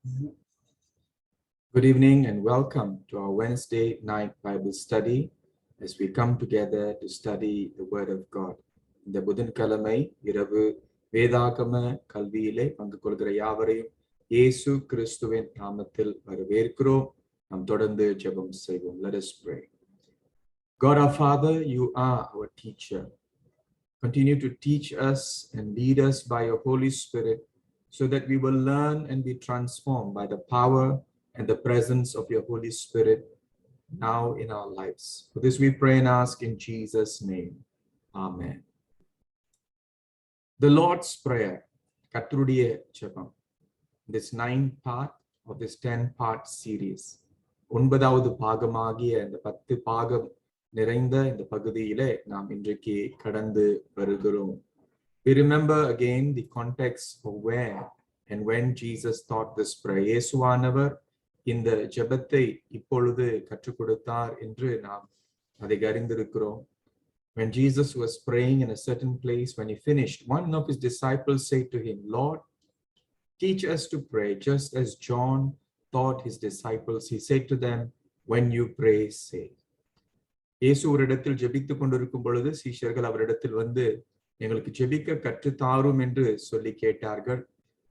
Good evening and welcome to our Wednesday night Bible study as we come together to study the Word of God. இந்த புதன்கிழமை இரவு வேதாகம கல்வியிலே பங்கு கொள்கிற யாவரையும் இயேசு கிறிஸ்துவின் நாமத்தில் வரவேற்கிறோம். நாம் தொடர்ந்து ஜெபம் செய்வோம். Let us pray. God our Father, you are our teacher. Continue to teach us and lead us by your Holy Spirit so that we will learn and be transformed by the power and the presence of your Holy Spirit now in our lives. For this we pray and ask in Jesus' name. Amen. The Lord's Prayer, கர்த்தருடைய ஜெபம், this 9th part of this 10-part series. 9வது பாகமாகிய இந்த 10 பாகம் நிறைந்த இந்த பகுதியிலே நாம் இன்றைக்கு கடந்து வருகிறோம். We remember again the context of where and when Jesus taught this prayer. இயேசுவானவர் இந்த ஜெபத்தை இப்பொழுது கற்றுக் கொடுத்தார் என்று நாம் அதை அறிந்திருக்கிறோம். When Jesus was praying in a certain place, when he finished, one of his disciples said to him, Lord, teach us to pray just as John taught his disciples. He said to them, when you pray, say. இயேசு ஒரு இடத்தில் ஜெபித்துக் கொண்டிருக்கும் பொழுது சீஷர்கள் அவரிடத்தில் வந்து எங்களுக்கு ஜெபிக்க கற்றுத்தாரும் என்று சொல்லி கேட்டார்கள்.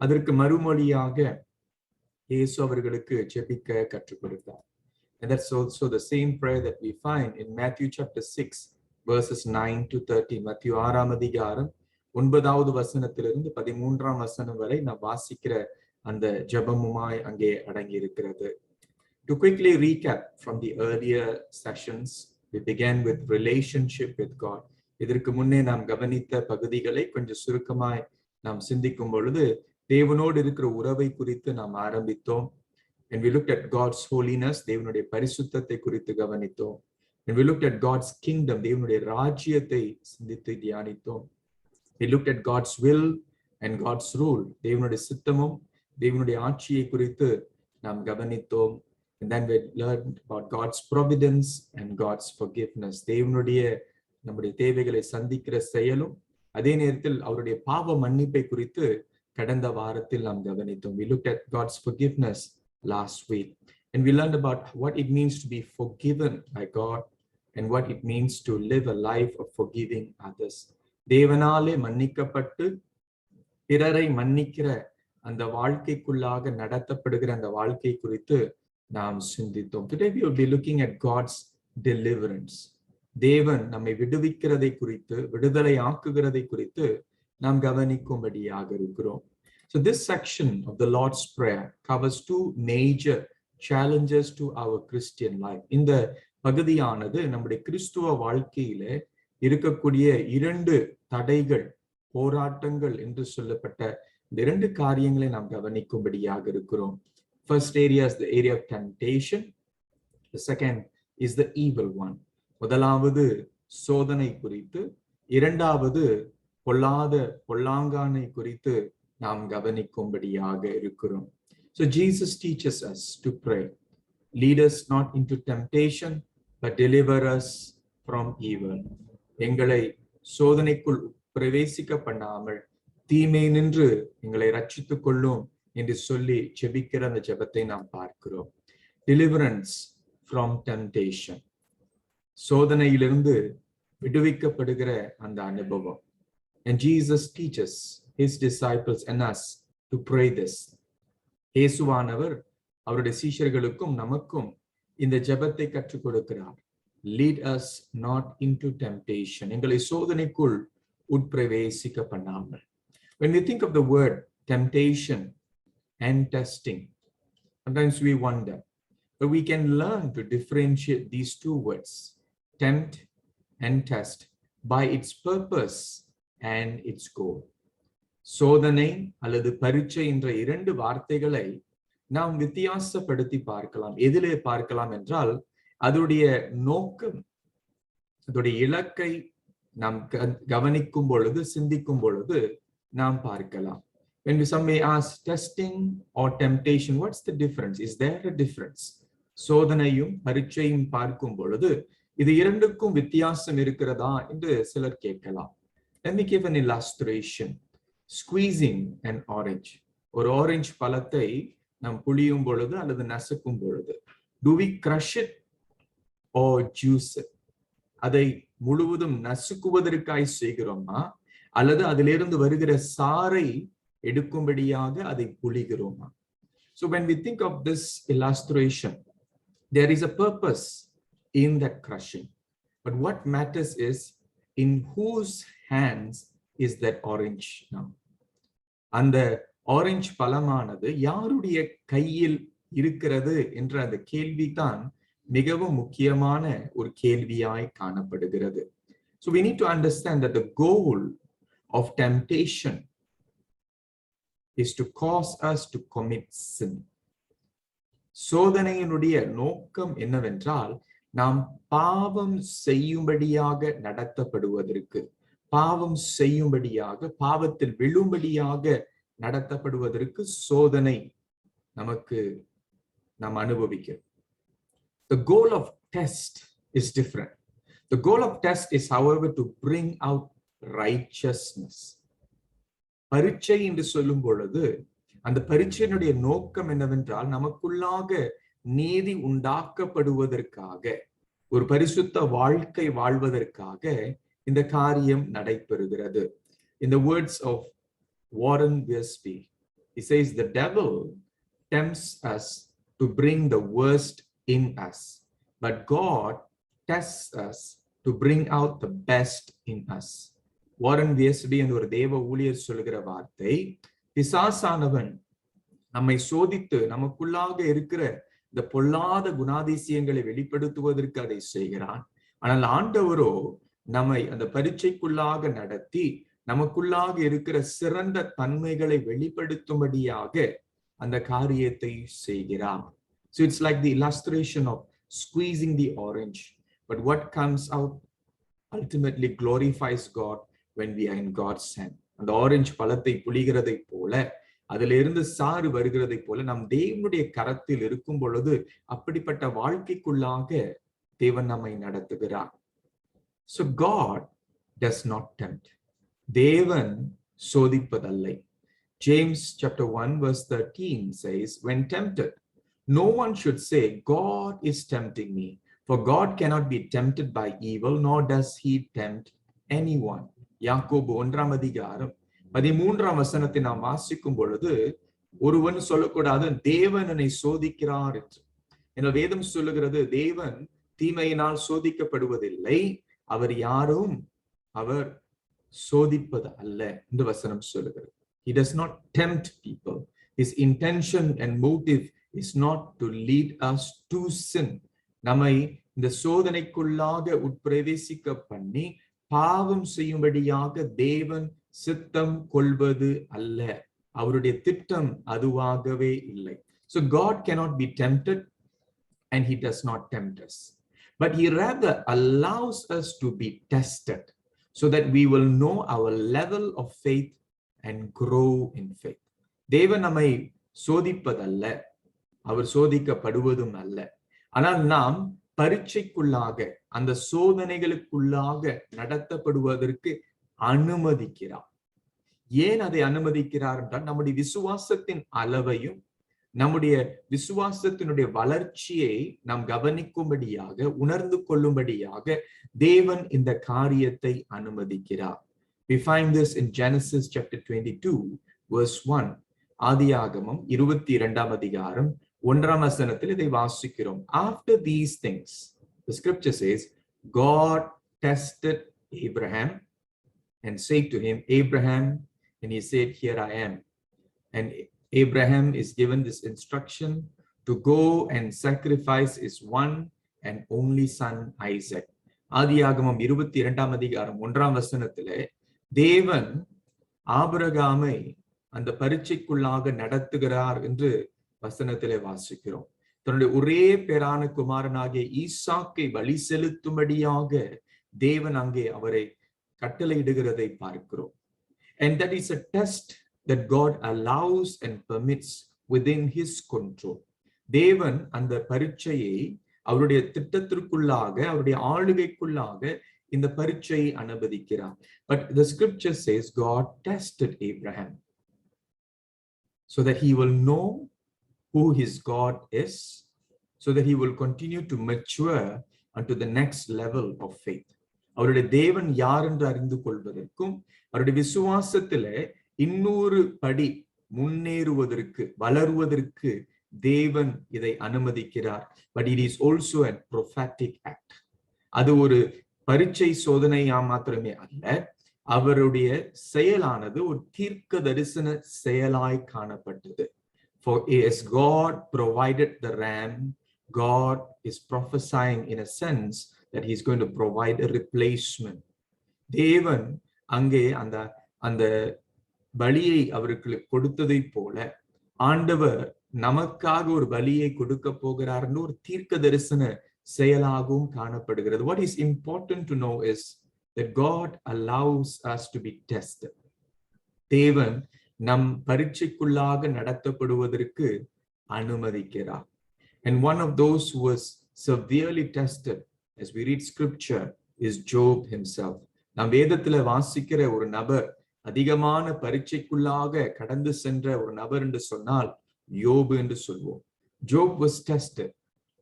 அதற்கு மறுமொழியாக இயேசு அவர்களுக்கு ஜெபிக்க கற்றுக் கொடுத்தார். And that's also the same prayer that we find in Matthew chapter 6 verses 9 to 13. மத்திய 6ஆம் அதிகாரம் 9வது வசனத்திலிருந்து 13ஆம் வசனம் வரை நாம் வாசிக்கிற அந்த ஜெபமுமாய் அங்கே அடங்கி இருக்கிறது. To quickly recap from the earlier sessions, we began with relationship with God. இதற்கு முன்னே நாம் கவனித்த பகுதிகளை கொஞ்சம் சுருக்கமாய் நாம் சிந்திக்கும் பொழுது தேவனோடு இருக்கிற உறவை குறித்து நாம் ஆரம்பித்தோம். And we looked at God's holiness, தேவனுடைய பரிசுத்தத்தை குறித்து கவனித்தோம். And we looked at God's kingdom, தேவனுடைய ராஜ்யத்தை சிந்தித்து தியானித்தோம். We looked at God's will and God's rule, தேவனுடைய சித்தமும் தேவனுடைய ஆட்சியை குறித்து நாம் கவனித்தோம். And then we learned about God's providence and God's forgiveness, தேவனுடைய நம்முடைய தேவைகளை சந்திக்கிற செயலும் அதே நேரத்தில் அவருடைய பாவ மன்னிப்பை குறித்து கடந்த வாரத்தில் நாம் கவனித்தோம். We looked at God's forgiveness last week and we learned about what it means to be forgiven by God and what it means to live a life of forgiving others. தேவனாலே மன்னிக்கப்பட்டு பிறரை மன்னிக்கிற அந்த வாழ்க்கைக்குள்ளாக நடத்தப்படுகிற அந்த வாழ்க்கை குறித்து நாம் சிந்தித்தோம். Today we will be looking at God's deliverance. தேவன் நம்மை விடுவிக்கிறதை குறித்து, விடுதலை ஆக்குகிறதை குறித்து நாம் கவனிக்கும்படியாக இருக்கிறோம். So this section of the Lord's Prayer covers two major challenges to our Christian life. இந்த பகுதியானது நம்முடைய கிறிஸ்துவ வாழ்க்கையில இருக்கக்கூடிய 2 தடைகள், போராட்டங்கள் என்று சொல்லப்பட்ட இந்த 2 காரியங்களை நாம் கவனிக்கும்படியாக இருக்கிறோம். First area is the area of temptation. The second is the evil one. முதலாவது சோதனை குறித்து, இரண்டாவது பொல்லாங்கானை குறித்து நாம் கவனிக்கும்படியாக இருக்கிறோம். So Jesus teaches us to pray. Lead us not into temptation, but deliver us from evil. எங்களை சோதனைக்குள் பிரவேசிக்க பண்ணாமல் தீமை நின்று எங்களை ரட்சித்துக் கொள்ளும் என்று சொல்லி ஜெபிக்கிற அந்த ஜெபத்தை நாம் பார்க்கிறோம். Deliverance from temptation. சோதனையிலிருந்து விடுவிக்கப்படுகிற அந்த அனுபவம். And Jesus teaches his disciples and us to pray this. இயேசுவானவர் அவருடைய சீஷர்களுக்கும் நமக்கும் இந்த ஜெபத்தை கற்றுக் கொடுக்கிறார். Lead us not into temptation. எங்களை சோதனைக்குள் உட்பிரவேசிக்க பண்ணாமல். When we think of the word temptation and testing, sometimes we wonder, but we can learn to differentiate these two words, tempt and test, by its purpose and its goal. சோதனை அல்லது பரீட்சை என்ற 2 வார்த்தைகளை நாம் வித்தியாசப்படுத்தி பார்க்கலாம். எதிலே பார்க்கலாம் என்றால் அதோடைய நோக்கம், அதோடைய இலக்கை நாம் கவனிக்கும் பொழுது, சிந்திக்கும் பொழுது நாம் பார்க்கலாம். When some may ask, testing or temptation, what's the difference? Is there a difference? சோதனையும் பரீட்சையும் பார்க்கும் பொழுது இது 2க்கும் வித்தியாசம் இருக்கிறதா என்று சிலர் கேட்கலாம். Let me give an illustration. Squeezing an orange. ஒரு ஆரஞ்சு பழத்தை நாம் புளியும் பொழுது அல்லது நசுக்கும் பொழுது, do we crush it or juice it? அதை முழுவதும் நசுக்குவதற்காய் செய்கிறோமா அல்லது அதிலிருந்து வருகிற சாறை எடுக்கும்படியாக அதை புளிகிறோமா? So when we think of this illustration, there is a purpose in that crushing. But what matters is in whose hands is that orange now? அந்த orange பழமானது யாருடைய கையில் இருக்கிறது என்ற அந்த கேள்விதான் மிகவும் முக்கியமான ஒரு கேள்வியாய் காணப்படுகிறது. So we need to understand that the goal of temptation is to cause us to commit sin. சோதனையினுடைய நோக்கம் என்னவென்றால் நாம் பாவம் செய்யும்படியாக நடத்தப்படுவதற்கு, பாவம் செய்யும்படியாக, பாவத்தில் விழும்படியாக நடத்தப்படுவதற்கு சோதனை நமக்கு நாம் அனுபவிக்கிறோம். The goal of test is different. The goal of test is, however, to bring out righteousness. பரீட்சை என்று சொல்லும் பொழுது அந்த பரீட்சையினுடைய நோக்கம் என்னவென்றால் நமக்குள்ளாக நீதி உண்டாக்கப்படுவதற்காக, ஒரு பரிசுத்த வாழ்க்கை வாழ்வதற்காக இந்த காரியம் நடைபெறுகிறது. In the words of Warren Wiersbe, he says the devil tempts us to bring the worst in us, but God tests us to bring out the best in us. Warren Wiersbe என்ற ஒரு தேவ ஊழியர் சொல்லுகிற வார்த்தை, பிசாசானவன் நம்மை சோதித்து நமக்குள்ளாக இருக்கிற இந்த பொல்லாத குணாதிசயங்களை வெளிப்படுத்துவதற்கு அதை செய்கிறான். ஆனால் ஆண்டவரோ நம்மை அந்த பரீட்சைக்குள்ளாக நடத்தி நமக்குள்ளாக இருக்கிற சிறந்த தன்மைகளை வெளிப்படுத்தும்படியாக அந்த காரியத்தை செய்கிறார். So it's like the illustration of squeezing the orange, but what comes out ultimately glorifies God when we are in God's hand. அந்த ஆரஞ்சு பழத்தை புளிகிறதை போல, அதில இருந்து சாறு வருகிறதை போல நம் தேவனுடைய கரத்தில் இருக்கும் பொழுது அப்படிப்பட்ட வாழ்க்கைக்குள்ளாக தேவன் நம்மை நடத்துகிறார். So God does not tempt. தேவன் சோதிப்பதில்லை. James chapter 1 verse 13 says, when tempted, no one should say, God is tempting me, for God cannot be tempted by evil, nor does he tempt anyone. யாக்கோபு 1ஆம் அதிகாரம் 13ஆம் வசனத்தை நாம் வாசிக்கும் பொழுது ஒருவன் சொல்லக்கூடாது தேவன் என்னை சோதிக்கிறார் என்று. என வேதம் சொல்லுகிறது, தேவன் தீமையினால் சோதிக்கப்படுவதில்லை, அவர் யாரும் அவர் சோதிப்பது அல்ல என்று வசனம் சொல்லுகிறது. He does not tempt people. His intention and motive is not to lead us to sin. நம்மை இந்த சோதனைக்குள்ளாக உட்பிரவேசிக்க பண்ணி பாவம் செய்யும்படியாக தேவன் சித்தம் கொள்வது அல்ல. அவருடைய திட்டம் அதுவாகவே இல்லை. So God cannot be tempted and he does not tempt us. But he rather allows us to be tested so that we will know our level of faith and grow in faith. தேவன் நம்மை சோதிப்பதல்ல, அவர் சோதிக்கப்படுவதும் அல்ல. ஆனால் நாம் பரீட்சைக்குள்ளாக, அந்த சோதனைகளுக்குள்ளாக நடத்தப்படுவதற்கு அனுமதிக்கிறார். ஏன் அதை அனுமதிக்கிறார் என்றால், நம்முடைய விசுவாசத்தின் அளவையும் நம்முடைய விசுவாசத்தினுடைய வளர்ச்சியை நாம் கவனிக்கும்படியாக, உணர்ந்து கொள்ளும்படியாக தேவன் இந்த காரியத்தை அனுமதிக்கிறார். We find this in Genesis chapter 22 verse 1. ஆதியாகமம் 22ஆம் அதிகாரம் 1ஆம் வசனத்தில் இதை வாசிக்கிறோம். After these things, the scripture says, God tested Abraham and said to him, Abraham, and he said, here I am. And Abraham is given this instruction to go and sacrifice his one and only son Isaac. ஆதியாகமம் 22ஆம் அதிகாரம் 1ஆம் வசனத்திலே தேவன் ஆபிரகாமை அந்த பரீட்சைக்குள்ளாக நடத்துகிறார் என்று வசனத்திலே வாசிக்கிறோம். தன்னுடைய ஒரே பேரான குமாரனாகிய ஈசாக்கை பலி செலுத்தும்படியாக தேவன் அங்கே அவரை கட்டளையிடுகிறதை பார்க்கிறோம். And that is a test that God allows and permits within his control. தேவன் அந்த பரீட்சையை அவருடைய திட்டத்திற்குள்ளாக, அவருடைய ஆளுகைக்குள்ளாக இந்த பரீட்சையை அனுமதிக்கிறார். But the scripture says God tested Abraham so that he will know who his God is, so that he will continue to mature unto the next level of faith. அவருடைய தேவன் யார் என்று அறிந்து கொள்வதற்கும் அவருடைய விசுவாசத்திலே இன்னொரு படி முன்னேறுவதற்கு வளருவதற்கு தேவன் இதை அனுமதிக்கிறார். But it is also a prophetic act. அது ஒரு பரீட்சை சோதனையா மாத்திரமே அல்ல, அவருடைய செயலானது ஒரு தீர்க்க தரிசன செயலாய் காணப்பட்டது. For as God provided the ram, God is prophesying in a sense that he is going to provide a replacement. தேவன் அங்கே அந்த பலியை அவருக்கு கொடுத்ததை போல ஆண்டவர் நமக்காக ஒரு பலியை கொடுக்க போகிறார் என்று ஒரு தீர்க்க தரிசன செயலாகவும் காணப்படுகிறது. What is important to know is that God allows us to be tested. தேவன் நம் பரீட்சைக்குள்ளாக நடத்தப்படுவதற்கு அனுமதிக்கிறார். And one of those who was severely tested, as we read scripture, is Job himself. நாம் வேதத்துல வாசிக்கிற ஒரு நபர் அதிகமான பரீட்சைக்குள்ளாக கடந்து சென்ற ஒரு நபர் என்று சொன்னால் யோபு என்று சொல்வோம். Job was tested.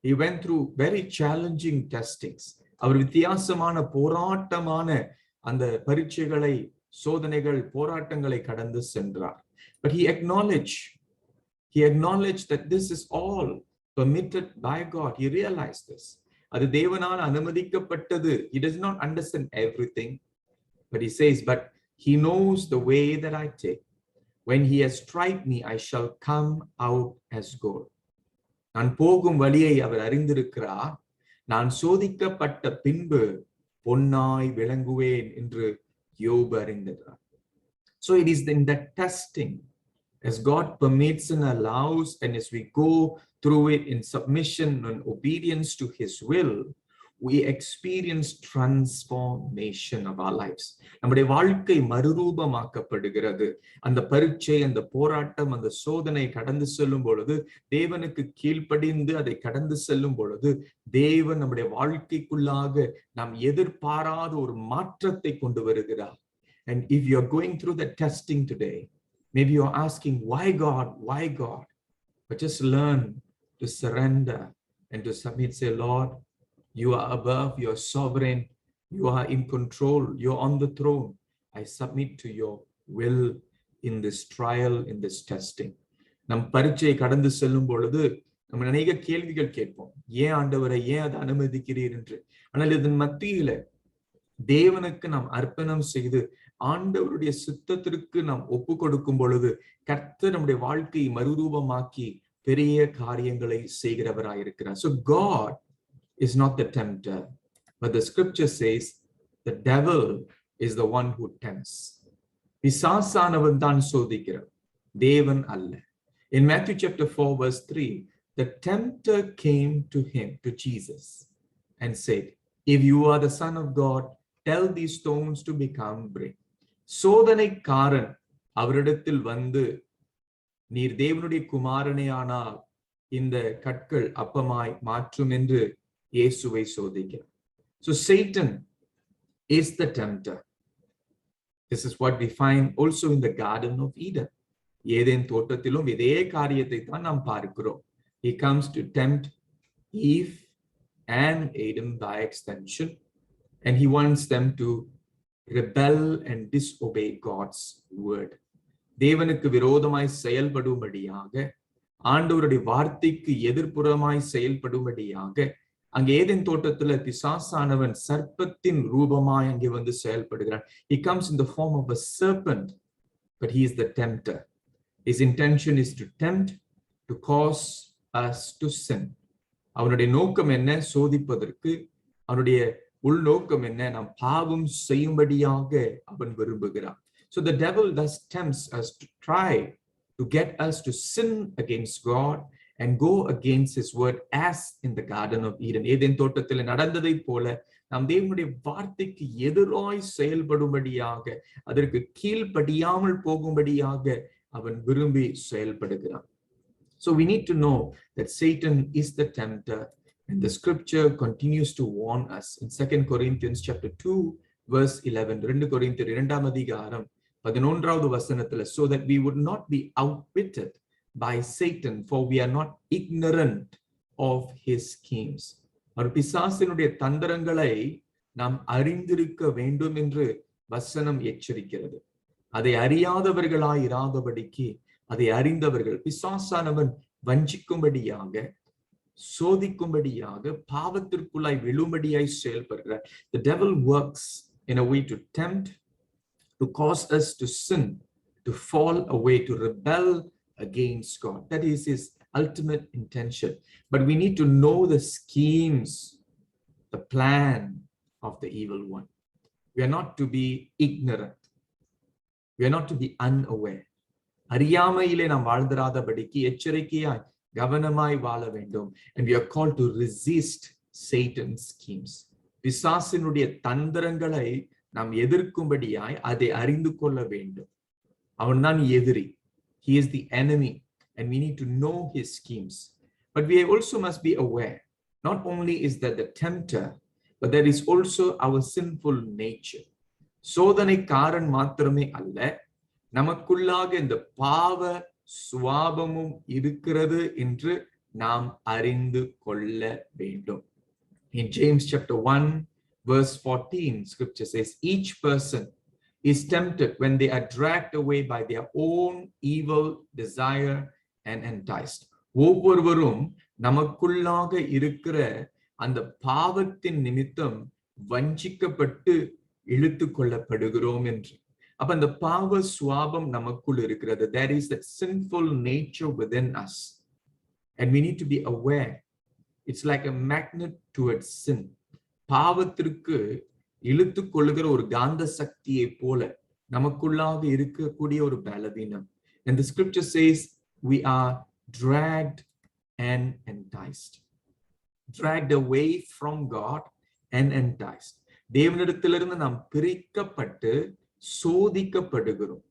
He went through very challenging testings. அவர் வித்தியாசமான போராட்டமான அந்த பரீட்சைகளை, சோதனைகள், போராட்டங்களை கடந்து சென்றார். But he acknowledged that this is all permitted by God. He realized this. அது தேவனால் அனுமதிக்கப்பட்டது. He does not understand everything, but he says, but he knows the way that I take. When he has tried me, I shall come out as gold. நான் போகும் வழியை அவர் அறிந்திருக்கிறார். நான் சோதிக்கப்பட்ட பின்பு பொன்னாய் விளங்குவேன் என்று யோபு அறிந்தார். So it is in that testing, as God permits and allows, and as we go through it in submission and obedience to his will, we experience transformation of our lives. நம்முடைய வாழ்க்கை மறுரூபமாக்கப்படுகிறது. அந்த பரீட்சை, அந்த போராட்டம், அந்த சோதனை கடந்து செல்லும் பொழுது, தேவனுக்கு கீழ்ப்படிந்து அதை கடந்து செல்லும் பொழுது, தேவன் நம்முடைய வாழ்க்கைக்குள்ளாக நாம் எதிர்பாராத ஒரு மாற்றத்தை கொண்டு வருகிறார். And if you are going through the testing today, maybe you are asking, why God? Why God? But just learn to surrender and to submit. Say, Lord, you are above, you are sovereign, you are in control, you are on the throne. I submit to your will in this trial, in this testing. நம் பரீட்சையை கடந்து செல்லும் பொழுது நம்ம அநேக கேள்விகள் கேட்போம். ஏன் ஆண்டவரை, ஏன் அதை அனுமதிக்கிறீர் என்று. ஆனால் இதன் மத்தியில தேவனுக்கு நாம் அர்ப்பணம் செய்து ஆண்டவருடைய சித்தத்திற்கு நாம் ஒப்பு கொடுக்கும் பொழுது கர்த்தர் நம்முடைய வாழ்க்கையை மறுரூபமாக்கி பெரிய காரியங்களை செய்கிறவராயிருக்கிறார். So God is not the tempter, but the scripture says the devil is the one who tempts. பிசாசானவன் தான் சோதிக்கிறான், தேவன் அல்ல. In Matthew chapter 4 verse 3, the tempter came to him, to Jesus, and said, if you are the son of God, tell these stones to become bread. சோதனைக்காரன் அவரிடத்தில் வந்து, நீர் தேவனுடைய குமாரனே ஆனால் இந்த கற்கள் அப்பமாய் மாற்றும் என்று இயேசுவை சோதிக்கிறார். So Satan is the tempter. This is what we find also in the Garden of Eden. Eden தோட்டத்திலும் இதே காரியத்தை தான் நாம் பார்க்கிறோம். He comes to tempt Eve and Adam by extension, and he wants them to rebel and disobey God's word. தேவனுக்கு விரோதமாய் செயல்படும்படியாக, ஆண்டவருடைய வார்த்தைக்கு எதிர்ப்புறமாய் செயல்படும்படியாக அங்கே ஏதேன் தோட்டத்துல பிசாசானவன் சர்ப்பத்தின் ரூபமாய் அங்கே வந்து செயல்படுகிறான். He comes in the form of a serpent, but he is the tempter. His intention is to tempt, to cause us to sin. அவனுடைய நோக்கம் என்ன? சோதிப்பதற்கு. அவனுடைய உள்நோக்கம் என்ன? நாம் பாவம் செய்யும்படியாக அவன் விரும்புகிறான். So the devil thus tempts us to try to get us to sin against God and go against his word, as in the Garden of Eden. Eden தோட்டத்தில் நடந்ததை போல நாம் தேவனுடைய வார்த்தைக்கு எதிராய் செயல்படும்படியாக, அதற்கு கீழ்ப்படியாமல் போகும்படியாக அவன் விரும்பி செயல்படுகிறான். So we need to know that Satan is the tempter, and the scripture continues to warn us in 2 Corinthians chapter 2 verse 11. 2 கொரிந்தியர் 2ஆம் அதிகாரம் 11வது வசனத்துல, so that we would not be outwitted by Satan, for we are not ignorant of his schemes. ஒரு பிசாசினுடைய தந்திரங்களை நாம் அறிந்திருக்க வேண்டும் என்று வசனம் எச்சரிக்கிறது. அதை அறியாதவர்களாய் இராதபடிக்கு அதை அறிந்தவர்கள், பிசாசானவன் வஞ்சிக்கும்படியாக, சோதிக்கும்படியாக, பாவத்திற்குள்ளாய் விழும்படியாய் செயல்படுகிறார். The devil works in a way to tempt, to cause us to sin, to fall away, to rebel against God. That is his ultimate intention. But we need to know the schemes, the plan of the evil one. We are not to be ignorant. We are not to be unaware. அறியாமையிலே நாம் வாழ்ந்திராதபடிக்கு எச்சரிக்கையாய் கவனமாய் வாழ வேண்டும். And we are called to resist Satan's schemes. பிசாசினுடைய தந்திரங்களை நாம் எதிர்க்கும்படியாய் அதை அறிந்து கொள்ள வேண்டும். அவன்தான் எதிரி. He is the enemy, and we need to know his schemes. But we also must be aware. Not only is that the tempter, but there is also our sinful nature. சோதனைக்காரன் மாத்திரமே அல்ல, நமக்குள்ளாக இந்த பாவ சுவாபமும் இருக்கிறது என்று நாம் அறிந்து கொள்ள வேண்டும். In James chapter 1 verse 14, scripture says, each person is tempted when they are dragged away by their own evil desire and enticed. ஒவ்வொருவரும் நமக்குள்ளாக இருக்கிற அந்த பாவத்தின் நிமித்தம் வஞ்சிக்கப்பட்டு இழுத்து கொள்ளப்படுகிறோம் என்று. அப்ப அந்த பாவ சுவாபம் நமக்குள் இருக்கிறது. There is that sinful nature within us, and we need to be aware. It's like a magnet towards sin. பாவத்திற்கு இழுத்து கொள்ளுகிற ஒரு காந்த சக்தியை போல நமக்குள்ளாக இருக்கக்கூடிய ஒரு பலவீனம். And the scripture says we are dragged and enticed. Dragged away from God and enticed. தேவனிடத்திலிருந்து நாம் பிரிக்கப்பட்டு சோதிக்கப்படுகிறோம்,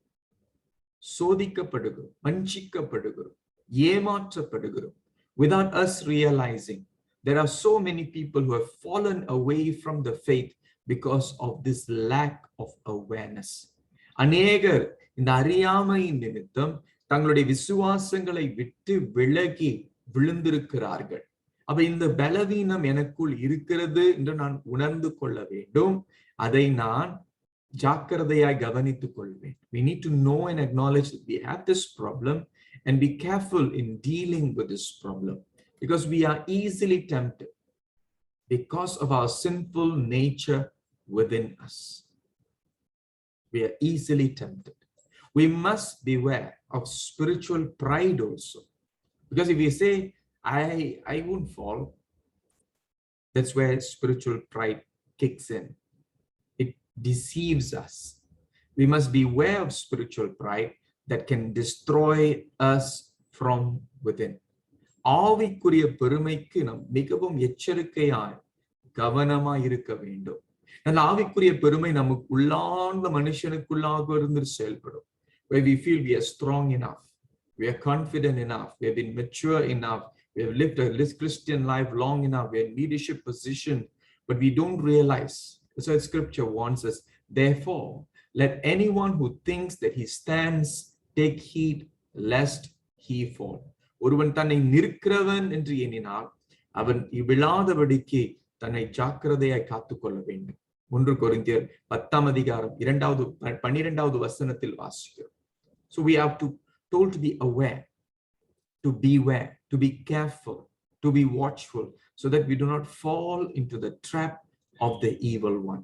வஞ்சிக்கப்படுகிறோம், ஏமாற்றப்படுகிறோம். Without us realizing, there are so many people who have fallen away from the faith because of this lack of awareness. அநேகர் இந்த அறியாமையின் நிமித்தம் தங்களுடைய விசுவாசங்களை விட்டு விலகி விழுந்திருக்கிறார்கள். அப்ப இந்த பலவீனம் எனக்குள் இருக்கிறது என்று நான் உணர்ந்து கொள்ள வேண்டும். அதை நான் ஜாக்கிரதையாய் கவனித்துக் கொள்வேன். We need to know and acknowledge that we have this problem and be careful in dealing with this problem, because we are easily tempted because of our sinful nature within us. We are easily tempted. We must beware of spiritual pride also, because if we say I won't fall, that's where spiritual pride kicks in. It deceives us. We must beware of spiritual pride that can destroy us from within. ஆவிக்குரிய பெருமைக்கு நாம் மிகவும் எச்சரிக்கையாய் கவனமாய் இருக்க வேண்டும். அந்த ஆவிக்குரிய பெருமை நமக்கு உள்ளார்ந்த மனுஷனுக்குள்ளாக இருந்து செயல்படும். Where we feel we are strong enough, we are confident enough, we have been mature enough, we have lived a Christian life long enough, we are in leadership position, but we don't realize. So scripture warns us, therefore, let anyone who thinks that he stands take heed lest he fall. ஒருவன் தன்னை நிற்கிறவன் என்று எண்ணினால் அவன் விழாதபடிக்கு தன்னை ஜாக்கிரதையாய் காத்துக்கொள்ள வேண்டும். 1 கொரிந்தியர் 10 அதிகாரம் 12வது வசனத்தில் வாசிக்கிறோம். So we have to told to be aware, to beware, to be careful, to be watchful, so that we do not fall into the trap of the evil one.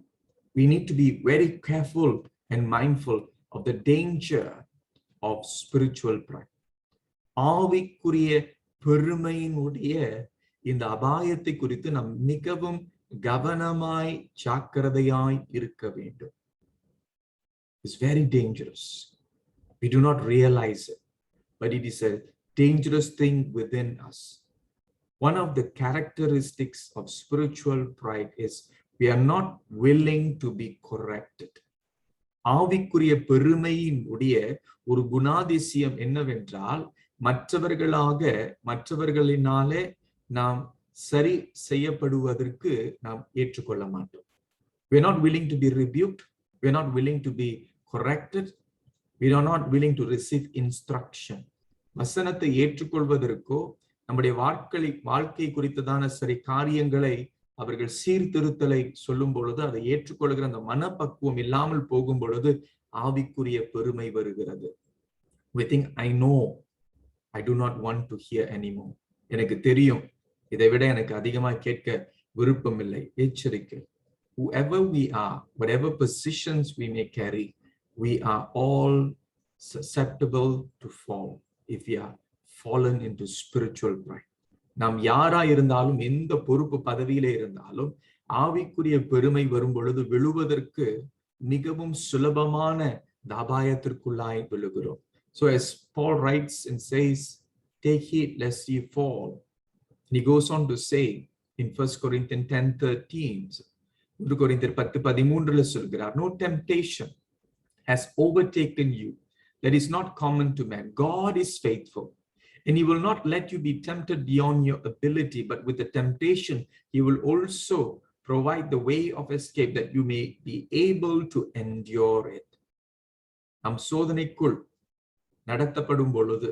We need to be very careful and mindful of the danger of spiritual pride. ஆவிக்குரிய பெருமையினுடைய இந்த அபாயத்தை குறித்து நாம் மிகவும் கவனமாய் ஜாக்கிரதையாய் இருக்க வேண்டும். It's very dangerous. We do not realize it, but it is a dangerous thing within us. One of the characteristics of spiritual pride is we are not willing to be corrected. ஆவிக்குரிய பெருமையினுடைய ஒரு குணாதிசயம் என்னவென்றால், மற்றவர்களினாலே நாம் சரி செய்யப்படுவதற்கு நாம் ஏற்றுக்கொள்ள மாட்டோம். We are not willing to be rebuked. We are not willing to be corrected. We are not willing to receive instruction. வசனத்தை ஏற்றுக்கொள்வதற்கோ நம்முடைய வாழ்க்கை குறித்ததான சரி காரியங்களை அவர்கள் சீர்திருத்தலை சொல்லும் பொழுது அதை ஏற்றுக்கொள்கிற அந்த மனப்பக்குவம் இல்லாமல் போகும் பொழுது ஆவிக்குரிய பெருமை வருகிறது. We think, I know, I do not want to hear anymore. எனக்கு தெரியும், இதை விட எனக்கு அதிகமாக கேட்க விருப்பம் இல்லை. எச்சரிக்கை. Whoever we are, whatever positions we may carry, we are all susceptible to fall if we are fallen into spiritual pride. நாம் யாரா இருந்தாலும், எந்த பொறுப்பு பதவியிலே இருந்தாலும், ஆவிக்குரிய பெருமை வரும் பொழுது விழுவதற்கு மிகவும் சுலபமான தாபாயத்திற்குள்ளாய் விழுகிறோம். So as Paul writes and says, take heed lest ye fall. And he goes on to say in 1 Corinthians 10:13, 1 Corinthians 10:13 சொல்கிறார், no temptation has overtaken you that is not common to man. God is faithful, and he will not let you be tempted beyond your ability, but with the temptation he will also provide the way of escape that you may be able to endure it. நம் சோதனைக்குள் நடத்தப்படும் பொழுது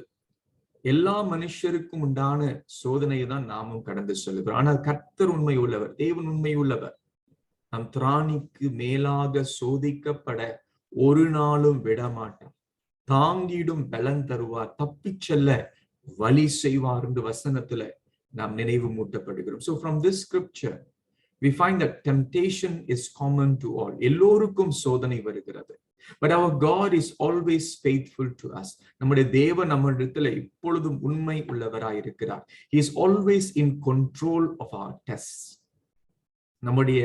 எல்லா மனுஷருக்கும் உண்டான சோதனையை தான் நாமும் கடந்து செல்கிறோம். ஆனால் கர்த்தர் உண்மை உள்ளவர், தேவன் உண்மை உள்ளவர். நம் திராணிக்கு மேலாக சோதிக்கப்பட ஒரு நாளும் விடமாட்டார். தாங்கிடும் பலன் தருவார், தப்பிச் செல்ல வழி செய்வார் என்று வசனத்துல நாம் நினைவு மூட்டப்படுகிறோம். So from this scripture we find that temptation is common to all. எல்லோருக்கும் சோதனை வருகிறது. But our God is always faithful to us. நம்முடைய தேவன் நம்மிடத்தில் எப்பொழுதும் உண்மை உள்ளவராய் இருக்கிறார். He is always in control of our tests. நம்முடைய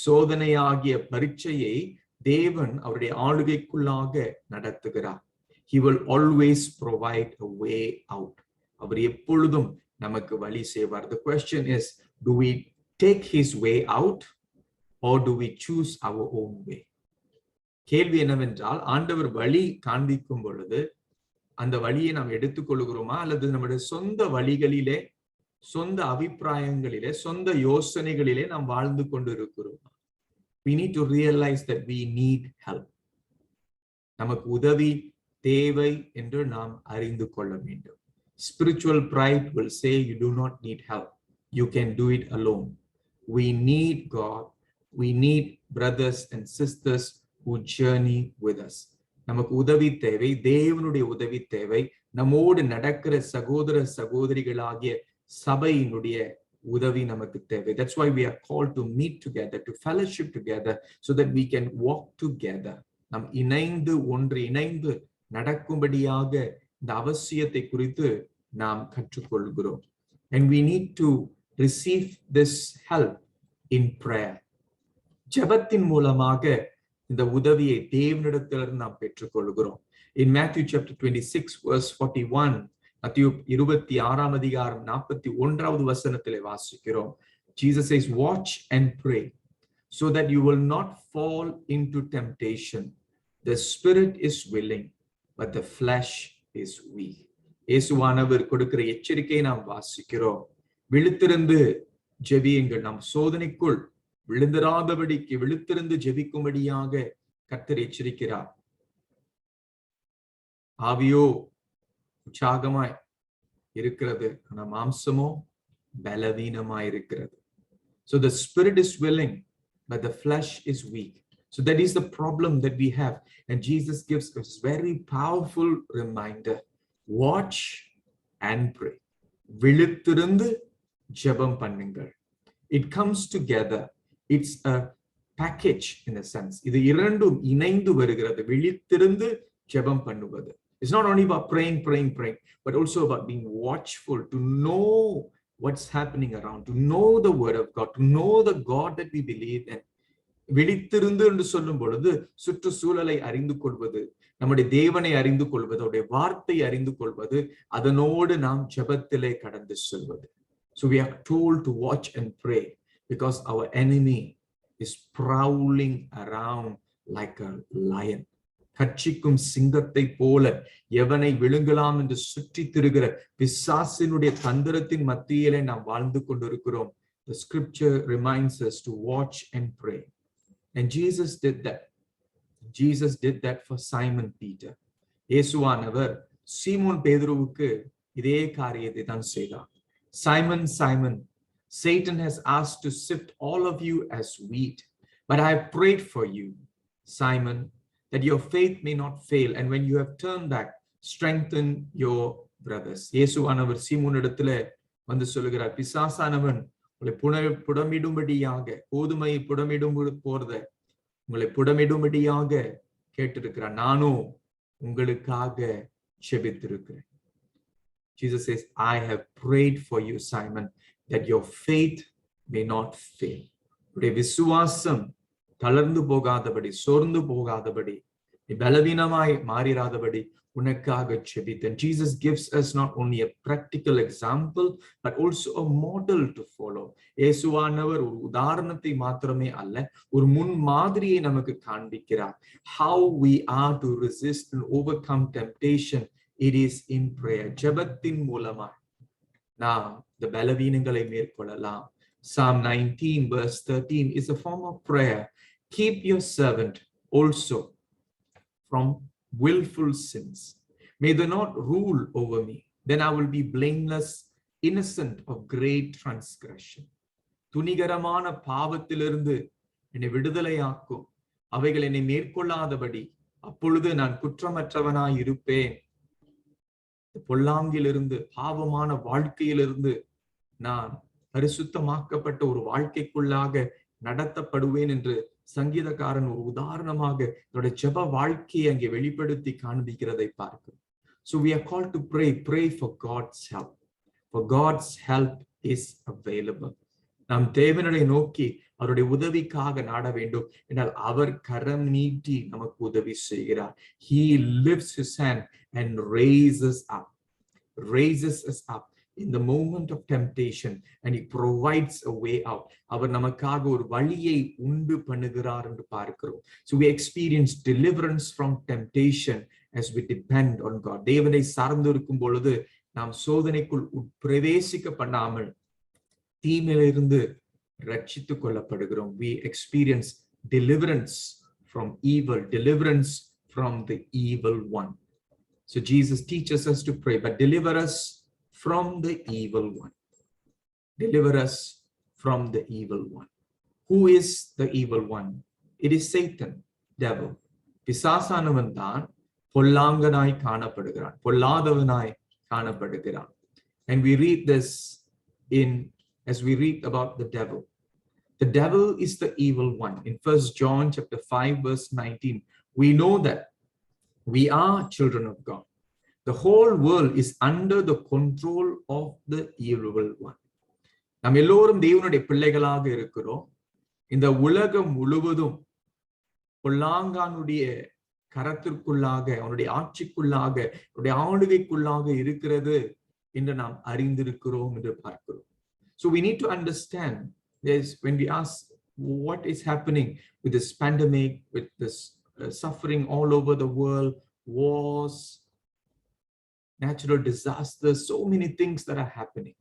சோதனையாகிய பரீட்சையை தேவன் அவருடைய ஆளுகைக்குள்ளாக நடத்துகிறார். He will always provide a way out. அவர் எப்பொழுதும் நமக்கு வழி செய்வார். The question is, do we take his way out or do we choose our own way? கேள்வி என்னவென்றால், ஆண்டவர் வழி காண்பிக்கும் பொழுது அந்த வழியை நாம் எடுத்துக்கொள்கிறோமா, அல்லது நம்முடைய சொந்த வழிகளிலே, சொந்த அபிப்பிராயங்களிலே, சொந்த யோசனைகளிலே நாம் வாழ்ந்து கொண்டு இருக்கிறோமா? We need to realize that we need help. நமக்கு உதவி தேவை என்று நாம் அறிந்து கொள்ள வேண்டும். Spiritual pride will say you do not need help. You can do it alone. We need God. We need brothers and sisters who journey with us. நமக்கு உதவி தேவை, தேவனுடைய உதவி தேவை. நம்மோடு நடக்கிற சகோதர சகோதரிகளாகிய சபையினுடைய உதவி நமக்கு தேவை. That's why we are called to meet together, to fellowship together, so that we can walk together. நாம் இணைந்து ஒன்று இணைந்து நடக்கும்படியாக இந்த அவசியத்தை குறித்து நாம் கற்றுக்கொள்கிறோம். And we need to receive this help in prayer. ஜெபத்தின் மூலமாக இந்த உதவியை தேவனிடத்திலிருந்து நாம் பெற்றுக்கொள்கிறோம். In Matthew chapter 26 verse 41, மத்தேயு 26ஆம் அதிகாரம் 41வது வசனத்திலே வாசிக்கிறோம். Jesus says, watch and pray so that you will not fall into temptation. The spirit is willing, but the flesh is weak. இயேசுவானவர் கொடுக்கிற எச்சரிக்கையை நாம் வாசிக்கிறோம். விழித்திருந்து ஜெபியுங்கள். நாம் சோதனைக்குள் விழுந்திராதபடிக்கு விழித்திருந்து ஜெபிக்கும்படியாக கர்த்தர் எச்சரிக்கிறார். ஆவியோ உற்சாகமாய் இருக்கிறது, ஆனா மாம்சமோ பலவீனமாய் இருக்கிறது. So the spirit is willing, but the flesh is weak. So that is the problem that we have. And Jesus gives us very powerful reminder. Watch and pray. விழித்திருந்து ஜெபம் பண்ணுங்கள். It comes together. It's a package in a sense. இது இரண்டும் இணைந்து வருகிறது. விழித்திருந்து ஜெபம் பண்ணுவது. It's not only about praying, but also about being watchful, to know what's happening around, to know the word of God, to know the God that we believe in. விழித்திருந்து என்று சொல்லும் பொழுது சுற்றுச்சூழலை அறிந்து கொள்வது, நம்முடைய தேவனை அறிந்து கொள்வது, அவருடைய வார்த்தை அறிந்து கொள்வது, அதனோடு நாம் ஜெபத்திலே கடந்து செல்வது. So we are told to watch and pray because our enemy is prowling around like a lion. கட்சிக்கும் சிங்கத்தை போல எவனை விழுங்கலாம் என்று சுற்றி திரிகிற பிசாசினுடைய தந்திரத்தின் மத்தியிலே நாம் வாழ்ந்து கொண்டிருக்கிறோம். The scripture reminds us to watch and pray. And Jesus did that. Jesus did that for Simon Peter. இயேசுவானவர் சீமோன் பேதுருவுக்கு இதே காரியத்தை தான் செய்தார். Simon, Simon, Satan has asked to sift all of you as wheat, but I have prayed for you, Simon, that your faith may not fail, and when you have turned back, strengthen your brothers. இயேசுவானவர் சீமோனிடத்துல வந்து சொல்லுகிறார், பிசாசானவன் உங்களை புடமிடும்படியாக, கோதுமை புடமிடும் போறத உங்களை புடமிடும்படியாக கேட்டிருக்கிறார். நானும் உங்களுக்காக செபித்திருக்கிறேன். Jesus says, I have prayed for you, Simon, that your faith may not fail. உடைய விசுவாசம் தளர்ந்து போகாதபடி, சோர்ந்து போகாதபடி, பலவீனமாய் மாறிராதபடி உனக்காக செபித்தேன். Jesus gives us not only a practical example, but also a model to follow. இயேசுவானவர் ஒரு உதாரணத்தை மாத்திரமே அல்ல, ஒரு முன் மாதிரியை நமக்கு காண்பிக்கிறார். How we are to resist and overcome temptation, it is in prayer. ஜெபத்தின் மூலமா நாம் இந்த பலவீனங்களை மேற்கொள்ளலாம். Psalm 19 verse 13 is a form of prayer. Keep your servant also from willful sins. May they not rule over me. Then I will be blameless, innocent of great transgression. துணிகரமான பாவத்திலிருந்து என்னை விடுதலையாக்கும். அவைகள் என்னை மேற்கொள்ளாதபடி, அப்பொழுது நான் குற்றமற்றவனாய் இருப்பேன். பொல்லாங்கிலிருந்து, பாவமான வாழ்க்கையிலிருந்து நான் பரிசுத்தமாக்கப்பட்ட ஒரு வாழ்க்கைக்குள்ளாக நடத்தப்படுவேன் என்று சங்கீதக்காரன் ஒரு உதாரணமாக என்னுடைய ஜெப வாழ்க்கையை அங்கே வெளிப்படுத்தி காண்பிக்கிறதை பார்க்கிறோம். So we are called to pray for God's help. For God's help is available. நாம் தேவனை நோக்கி அவருடைய உதவிக்காக நாட வேண்டும் என்றால் அவர் கரம் நீட்டி நமக்கு உதவி செய்கிறார். He lifts his hand and raises us up in the moment of temptation, and he provides a way out. அவர் நமக்காக ஒரு வழியை உண்டு பண்ணுகிறார் என்று பார்க்கிறோம். So we experience deliverance from temptation as we depend on God. தேவனை சார்ந்து இருக்கும் பொழுது நாம் சோதனைக்குள் பிரவேசிக்க பண்ணாமல் தீமையிலிருந்து ரட்சித்துக் கொள்ளப்படுகிறோம். We experience deliverance from evil, deliverance from the evil one. So Jesus teaches us to pray, but deliver us from the evil one. Deliver us from the evil one. Who is the evil one? It is Satan, devil. பிசாசானவன் தான் பொல்லாங்கனாய் காணப்படுகிறான், பொல்லாதவனாய் காணப்படுகிறான். And we read this as we read about the devil. The devil is the evil one. In 1 John chapter 5 verse 19, we know that we are children of God. The whole world is under the control of the evil one. நாம் எல்லோரும் தேவனுடைய பிள்ளைகளாக இருக்கிறோம். இந்த உலகம் முழுவதும் பொல்லாங்கானுடைய கரத்திற்குள்ளாக, அவனுடைய ஆட்சிக்குள்ளாக, அவனுடைய ஆளுகைக்குள்ளாக இருக்கிறது என்று நாம் அறிந்திருக்கிறோம் என்று பார்க்கிறோம். So we need to understand this when we ask what is happening with this pandemic, with this suffering all over the world, wars, natural disasters, so many things that are happening.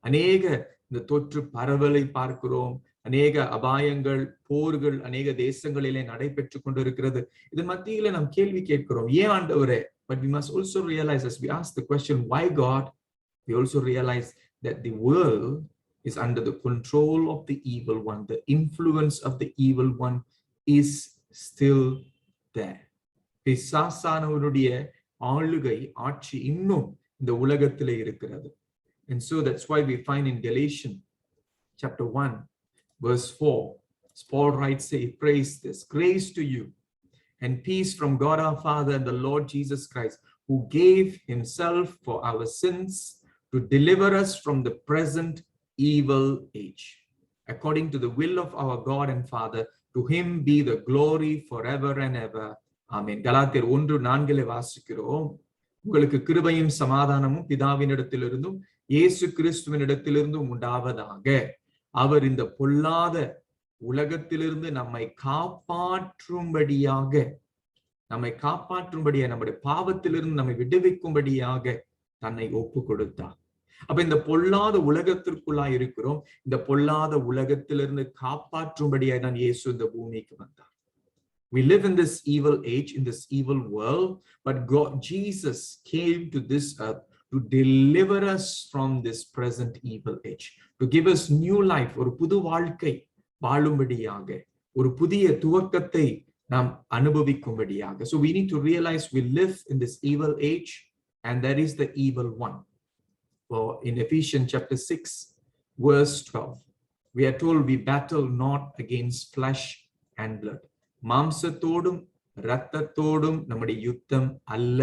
அநேக இந்த தொற்று பரவலை பார்க்கிறோம், அநேக அபாயங்கள், போர்கள் அநேக தேசங்களிலே நடைபெற்று கொண்டிருக்கிறது. இதன் மத்தியில நாம் கேள்வி கேட்கிறோம், ஏன் ஆண்டவரே? But we must also realize, as we ask the question, why God, we also realize that the world is under the control of the evil one. The influence of the evil one is still there. பிசாசானவருடைய ஆளுகை, ஆட்சி இன்னும் இந்த உலகத்திலே இருக்கிறது. And so that's why we find in Galatians chapter 1 verse 4, Paul writes, he prays this: grace to you and peace from God our Father and the Lord Jesus Christ, who gave himself for our sins to deliver us from the present evil age, according to the will of our God and Father. To him be the glory forever and ever. Amen. கலாத்தியர் 1:4 வாசிக்கிறோம், உங்களுக்கு கிருபையும் சமாதானமும் பிதாவினிடத்திலிருந்தும் இயேசு கிறிஸ்துவினிடத்திலிருந்தும் உண்டாவதாக. அவர் இந்த பொல்லாத உலகத்திலிருந்து நம்மை காப்பாற்றும்படியாக, நம்முடைய பாவத்திலிருந்து நம்மை விடுவிக்கும்படியாக தன்னை ஒப்பு கொடுத்தார். அப்ப இந்த பொல்லாத உலகத்திற்குள்ளாய் இருக்கிறோம். இந்த பொல்லாத உலகத்திலிருந்து காப்பாற்றும்படியாக தான் இயேசு இந்த பூமிக்கு வந்தார். We live in this evil age, in this evil world, but God, Jesus came to this earth to deliver us from this present evil age, to give us new life, ஒரு புது வாழ்க்கை வாழும்படியாக, ஒரு புதிய துவக்கத்தை நாம் அனுபவிக்கும்படியாக. So we need to realize we live in this evil age, and there is the evil one. Well, in Ephesians chapter 6, verse 12, we are told we battle not against flesh and blood. மாம்சத்தோடும் இரத்தத்தோடும் நம்முடைய யுத்தம் அல்ல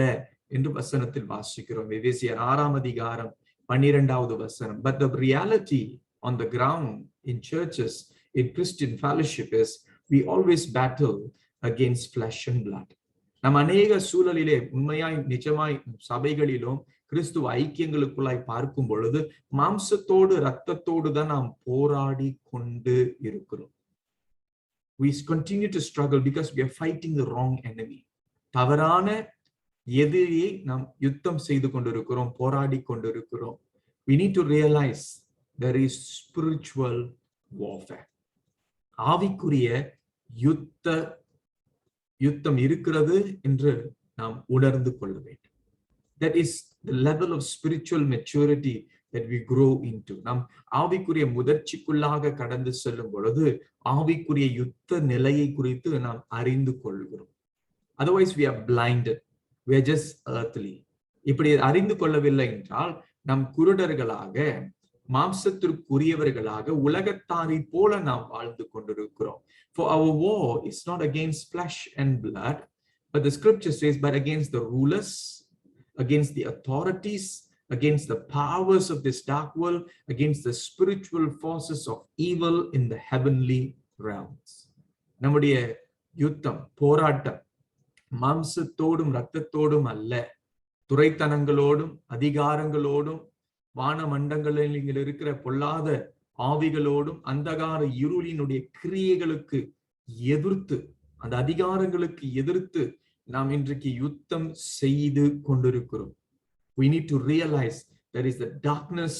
என்று வசனத்தில் வாசிக்கிறோம். எபேசியர் 6ஆம் அதிகாரம் 12வது வசனம். But the reality on the ground in churches, in Christian fellowship is we always battle against flesh and blood. நம் அநேக சூழலிலே உண்மையாய் நிஜமாய் சபைகளிலும் கிறிஸ்துவ ஐக்கியங்களுக்குள்ளாய் பார்க்கும் பொழுது மாம்சத்தோடு இரத்தத்தோடு தான் நாம் போராடி கொண்டு இருக்கிறோம். We continue to struggle because we are fighting the wrong enemy. தவறான எதிரியை நாம் யுத்தம் செய்து கொண்டிருக்கிறோம், போராடி கொண்டிருக்கிறோம். We need to realize there is spiritual warfare. ஆவிக்குரிய யுத்தம் இருக்கிறது என்று நாம் உணர்ந்து கொள்ள வேண்டும். That is the level of spiritual maturity that we grow into. நாம் ஆவிக்குரிய முதிர்ச்சிக்குள்ளாக கடந்து செல்லும் பொழுது ஆவிக்குரிய யுத்த நிலையை குறித்து நாம் அறிந்து கொள்கிறோம். Otherwise we are blinded. We are just earthly. இப்படி அறிந்து கொள்ளவில்லை என்றால் நாம் குருடர்களாக, மாம்சத்திற்குரியவர்களாக, உலகத்தாரை போல நாம் வாழ்ந்து கொண்டிருக்கிறோம். For our war is not against flesh and blood, but the scripture says, but against the rulers, against the authorities, against the powers of this dark world, against the spiritual forces of evil in the heavenly realms. நம்முடைய யுத்தம், போராட்டம் மாம்சத்தோடும் இரத்தத்தோடும் அல்ல, துரைத்தனங்களோடும் அதிகாரங்களோடும் வானமண்டங்களில் இருக்கிற பொல்லாத ஆவிகளோடும் அந்தகார இருளினுடைய கிரியைகளுக்கு எதிர்த்து, அந்த அதிகாரங்களுக்கு எதிர்த்து நாம் இன்றைக்கு யுத்தம் செய்து கொண்டிருக்கிறோம். We need to realize there is the darkness,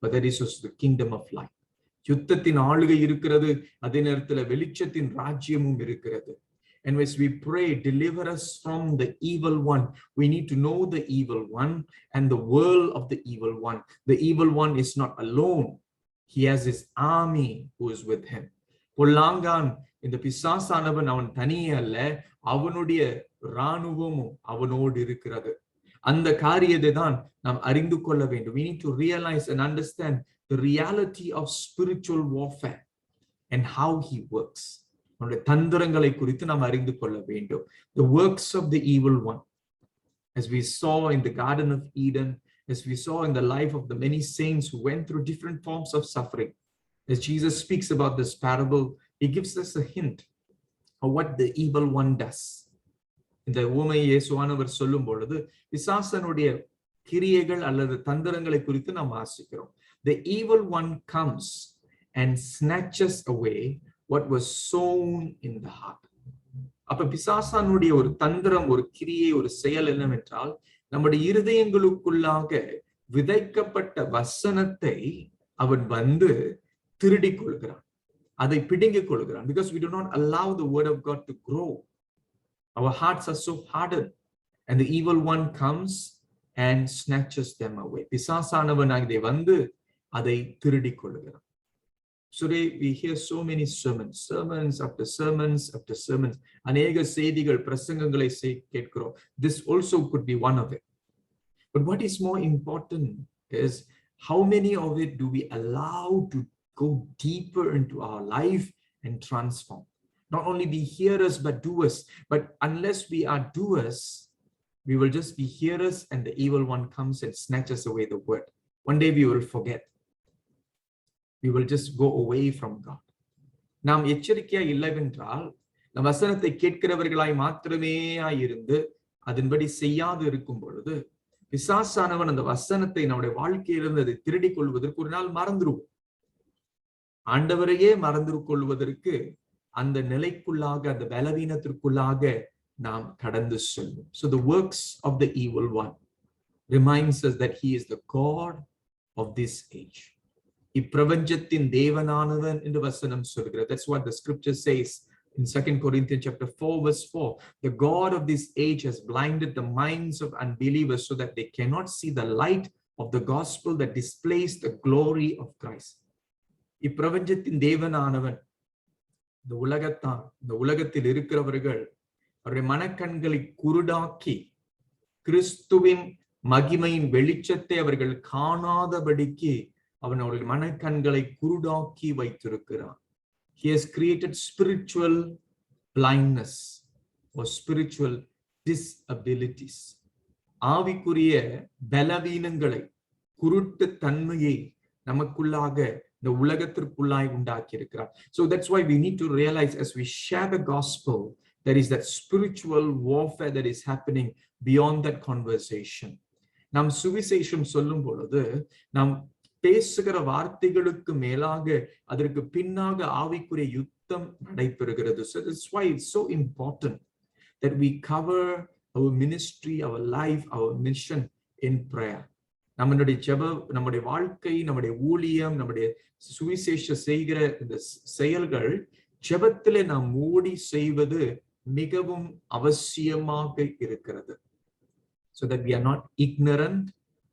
but there is also the kingdom of light. யுத்தத்தின் ஆளுகை இருக்கிறது, அதே நேரத்தில் வெளிச்சத்தின் ராஜ்யமும் இருக்கிறது. And as we pray, deliver us from the evil one, we need to know the evil one and the world of the evil one. The evil one is not alone. He has his army who is with him. பொல்லாங்கான், இந்த பிசாசானவன் அவன் தனியே அல்ல, அவனுடைய இராணுவமும் அவனோடு இருக்கிறது. அந்த காரியத்தை தான் நாம் அறிந்து கொள்ள வேண்டும். We need to realize and understand the reality of spiritual warfare and how he works. அவனுடைய தந்திரங்களை குறித்து நாம் அறிந்து கொள்ள வேண்டும். The works of the evil one, as we saw in the Garden of Eden, as we saw in the life of the many saints who went through different forms of suffering. As Jesus speaks about this parable, he gives us a hint of what the evil one does. இந்த உவமையை இயேசுவானவர் சொல்லும் பொழுது பிசாசனுடைய கிரியைகள் அல்லது தந்திரங்களை குறித்து நாம் வாசிக்கிறோம். The evil one comes and snatches away what was sown in the heart. அப்ப பிசாசானுடைய ஒரு தந்திரம், ஒரு கிரியை, ஒரு செயல் என்னவென்றால் நம்முடைய இருதயங்களுக்குள்ளாக விதைக்கப்பட்ட வசனத்தை அவன் வந்து திருடிக் கொள்கிறான், அதை பிடுங்கிக் கொள்கிறான். Because we do not allow the word of God to grow. Our hearts are so hardened, and the evil one comes and snatches them away. பிசாசானவன் இதை வந்து அதை திருடிக் கொள்கிறான். Today we hear so many sermons after sermons after sermons. அநேக செய்திகள், பிரசங்கங்களை கேட்கிறோம். This also could be one of it. But what is more important is how many of it do we allow to go deeper into our life and transform? Not only be hearers but doers. But unless we are doers, we will just be hearers and the evil one comes and snatches away the word. One day we will forget. We will just go away from God. நாம் எச்சரிக்கையா இல்லவென்றால் நம் வசனத்தை கேட்கிறவர்களாய் மாத்திரமே இருந்து அதன்படி செய்யாது இருக்கும் பொழுது பிசாசானவன் அந்த வசனத்தை நம்முடைய வாழ்க்கையிலிருந்து அதை திருடிக் கொள்வதற்கு ஒரு நாள் மறந்துடுவோம். ஆண்டவரையே மறந்து கொள்வதற்கு அந்த நிலைக்குள்ளாக, அந்த பலவீனத்திற்குள்ளாக நாம் கடந்து செல்வோம். So the works of the evil one reminds us that he is the God of this age. இப்பிரபஞ்சத்தின் தேவனானவன் என்று வசனம் சொல்கிறது. That's what the scripture says In 2 Corinthians chapter 4 verse 4, the God of this age has blinded the minds of unbelievers so that they cannot see the light of the gospel that displays the glory of Christ. இப்பிரபஞ்சத்தின் தேவனானவன் இந்த உலகத்தில் இருக்கிறவர்கள் அவருடைய மனக்கண்களை குருடாக்கி கிறிஸ்துவின் மகிமையின் வெளிச்சத்தை அவர்கள் காணாதபடிக்கு அவன் அவருடைய மனக்கண்களை குருடாக்கி வைத்திருக்கிறான். He has created spiritual blindness or spiritual disabilities. ஆவிக்குரிய பலவீனங்களை, குருட்டு தன்மையை நமக்குள்ளாக இந்த உலகத்திற்குள்ளாய் உண்டாக்கி இருக்கிறார். So that's why we need to realize as we share the gospel, there is that spiritual warfare that is happening beyond that conversation. நாம் சுவிசேஷம் சொல்லும் பொழுது நாம் பேசுகிற வார்த்தைகளுக்கு மேலாக அதற்கு பின்னாக ஆவிக்குரிய யுத்தம் நடைபெறுகிறது. So that's why it's so important that we cover our ministry, our life, our mission in prayer. நம்மளுடைய ஜெபம், நம்முடைய வாழ்க்கை, நம்முடைய ஊழியம், நம்முடைய சுவிசேஷ செய்கிற இந்த செயல்கள் ஜெபத்திலே நாம் மூடி செய்வது மிகவும் அவசியமாக இருக்கிறது. So that we are not ignorant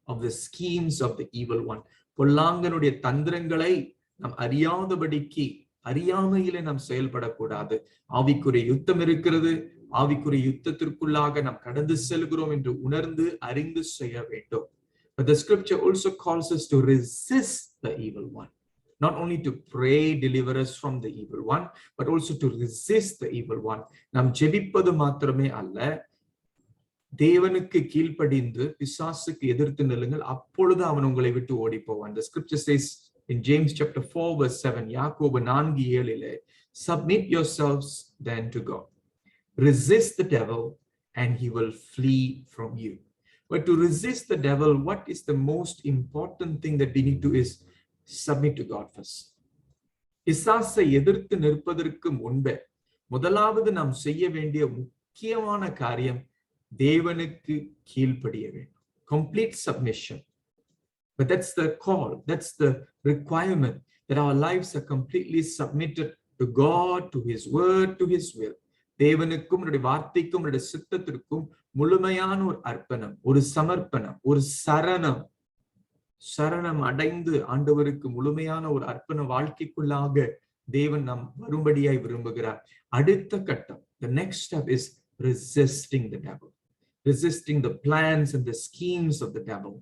of the schemes of the evil one. பொல்லாங்கனுடைய தந்திரங்களை நாம் அறியாமையிலே நாம் செயல்படக்கூடாது. ஆவிக்குரிய யுத்தம் இருக்கிறது. ஆவிக்குரிய யுத்தத்திற்குள்ளாக நாம் கடந்து செல்கிறோம் என்று உணர்ந்து அறிந்து செய்ய வேண்டும். But the scripture also calls us to resist the evil one. Not only to pray, deliver us from the evil one, but also to resist the evil one. நாம் ஜெபிப்பது மாத்திரமே அல்ல, தேவனுக்கு கீழ்ப்படிந்து பிசாசுக்கு எதிர்த்து நில்லுங்கள், அப்பொழுது அவன் உங்களை விட்டு ஓடி போவான். The scripture says in James chapter 4 verse 7, யாக்கோபு 4:7, submit yourselves then to God. Resist the devil and he will flee from you. But to resist the devil, what is the most important thing that we need to is submit to God first. பிசாசை எதிர்த்து நிற்பதற்கு முன்பே முதலாவது நாம் செய்ய வேண்டிய முக்கியமான காரியம் தேவனுக்கு கீழ்ப்படிய வேண்டும். Complete submission. But that's the call, that's the requirement, that our lives are completely submitted to God, to his word, to his will. தேவனுக்கும் அவருடைய வார்த்தைக்கும் அவருடைய சித்தத்திற்கும் முழுமையான ஒரு அர்ப்பணம், ஒரு சமர்ப்பணம், ஒரு சரணம் அடைந்து ஆண்டவருக்கு முழுமையான ஒரு அர்ப்பண வாழ்க்கைக்குள்ளாக தேவன் நாம் வரும்படியாய் விரும்புகிறார். அடுத்த கட்டம், the next step is resisting the devil, resisting the plans and the schemes of the devil,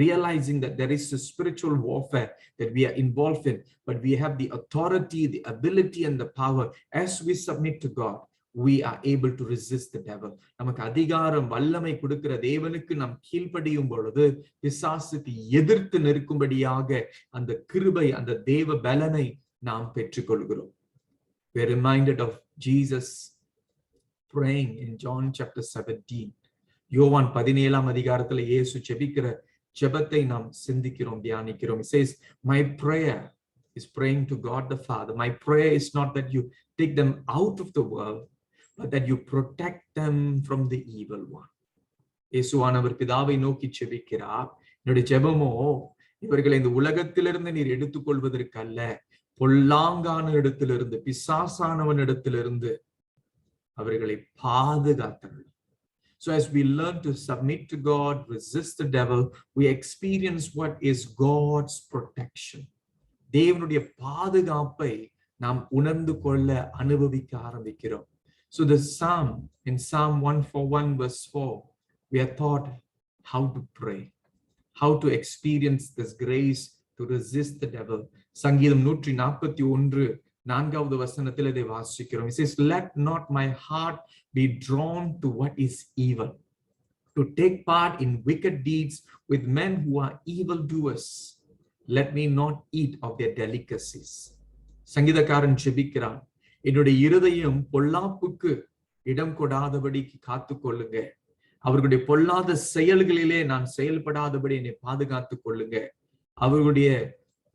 realizing that there is a spiritual warfare that we are involved in, but we have the authority, the ability and the power. As we submit to God, we are able to resist the devil. நமக்கு அதிகாரம் வல்லமை கொடுக்கிற தேவனுக்கு நாம் கீழ்ப்படியும் பொழுது பிசாசுக்கு எதிர்த்து நிற்கும்படியாக அந்த கிருபை, அந்த தேவ பலனை நாம் பெற்றுக்கொள்கிறோம். We are reminded of Jesus praying in John chapter 17. யோவான் 17ஆம் அதிகாரத்துல இயேசு ஜெபிக்கிற ஜெபத்தை நாம் சிந்திக்கிறோம், தியானிக்கிறோம். He says, my prayer is praying to God the Father. My prayer is not that you take them out of the world, but that you protect them from the evil one. இயேசுவானவர் பிதாவை நோக்கி ஜெபிக்கிறார், என்னுடைய ஜெபமோ இவர்களை இந்த உலகத்திலிருந்து நீர் எடுத்துக்கொள்வதற்கு அல்ல, பொல்லாங்கான இடத்திலிருந்து, பிசாசானவன் இடத்திலிருந்து அவர்களை பாதுகாத்தருள். So as we learn to submit to God, resist the devil, we experience what is God's protection. தேவனுடைய பாதுகாப்பை நாம் உணர்ந்து கொள்ள அனுபவிக்க ஆரம்பிக்கிறோம். So the psalm, in Psalm 141 verse 4, we are taught how to pray, how to experience this grace to resist the devil. சங்கீதம் 141 4வது வசனத்தில் இதை வாசிக்கிறோம். It says, let not my heart be drawn to what is evil, to take part in wicked deeds with men who are evil doers. Let me not eat of their delicacies. சங்கீதக்காரன் ஜெபிக்கிறான், என்னுடைய இருதயம் பொல்லாப்புக்கு இடம் கொடாதபடிக்கு காத்து கொள்ளுங்க, அவர்களுடைய பொல்லாத செயல்களிலே நான் செயல்படாதபடி என்னை பாதுகாத்து கொள்ளுங்க, அவர்களுடைய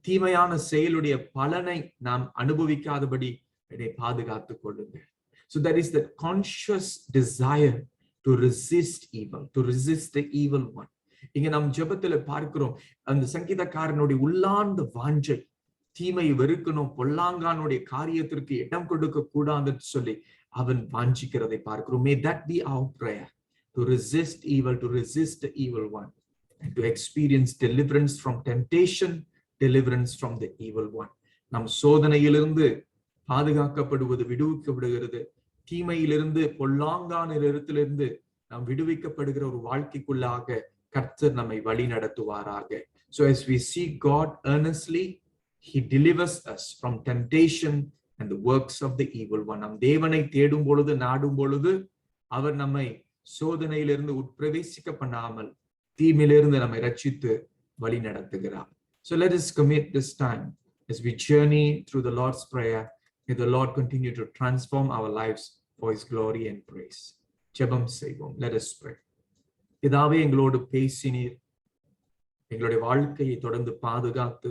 தீமையான செயலுடைய பலனை நாம் அனுபவிக்காதபடி என்னை பாதுகாத்து கொள்ளுங்க. So there is that conscious desire to resist evil, to resist the evil one. இங்க நாம் ஜெபத்துல பார்க்கிறோம், அந்த சங்கீதக்காரனுடைய உள்ளார்ந்த வாஞ்சை, தீமையை வெறுக்கணும், பொல்லாங்கானுடைய காரியத்திற்கு இடம் கொடுக்க கூடாதுன்னு சொல்லி அவன் வாஞ்சிக்கிறதை பார்க்கிறோம். May that be our prayer, to resist evil, to resist the evil one, and to experience deliverance from temptation, deliverance from the evil one. நம் சோதனையிலிருந்து பாதுகாக்கப்படுவது, விடுவிக்கப்படுகிறது. தீமையிலிருந்து, பொல்லாங்கான இடத்திலிருந்து நாம் விடுவிக்கப்படுகிற ஒரு வாழ்க்கைக்குள்ளாக கர்த்தர் நம்மை வழி நடத்துவாராக. So as we seek God earnestly, He delivers us from temptation and the works of the evil one. நாம் தேவனை தேடும் பொழுது, நாடும் பொழுது அவர் நம்மை சோதனையிலிருந்து உட்பிரவேசிக்க பண்ணாமல் தீமையிலிருந்து நம்மை ரட்சித்து வழி நடத்துகிறார். So let us commit this time as we journey through the Lord's Prayer. May the Lord continue to transform our lives for His glory and praise. ஜெபம் செய்வோம். Let us pray. பிதாவே, எங்களோடு பேசினீர், எங்களுடைய வாழ்க்கையை தொடர்ந்து பாதுகாத்து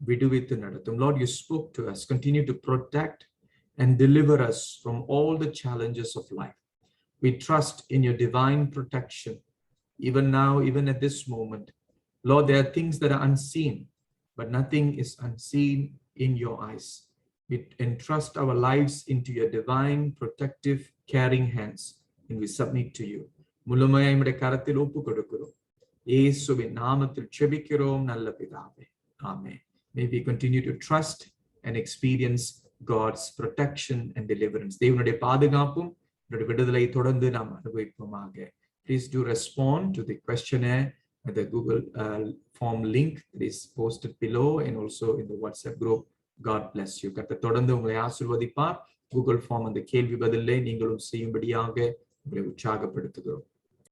விடுவித்து நடத்தும். Lord, you spoke to us. Continue to protect and deliver us from all the challenges of life. We trust in your divine protection, even now, even at this moment. Lord, there are things that are unseen, but nothing is unseen in your eyes. We entrust our lives into your divine, protective, caring hands, and we submit to you. முழுமையாய் உம்முடைய கரத்தில் ஒப்பு கொடுக்கிறோம். இயேசுவின் நாமத்தில் ஜெபிக்கிறோம் நல்ல பிதாவே. ஆமென். May we continue to trust and experience God's protection and deliverance. தேவனுடைய பாதுகாப்பும் விடுதலை தொடர்ந்து நாம் அனுபவிப்போமாக. Please do respond to the questionnaire at the Google form link that is posted below and also in the WhatsApp group. God bless you. கர்த்தர் தொடர்ந்து உங்களை ஆசீர்வதிப்பார். Google form அந்த கேள்வி பதிலை நீங்களும் செய்யும்படியாக உங்களை உற்சாகப்படுத்துகிறோம்.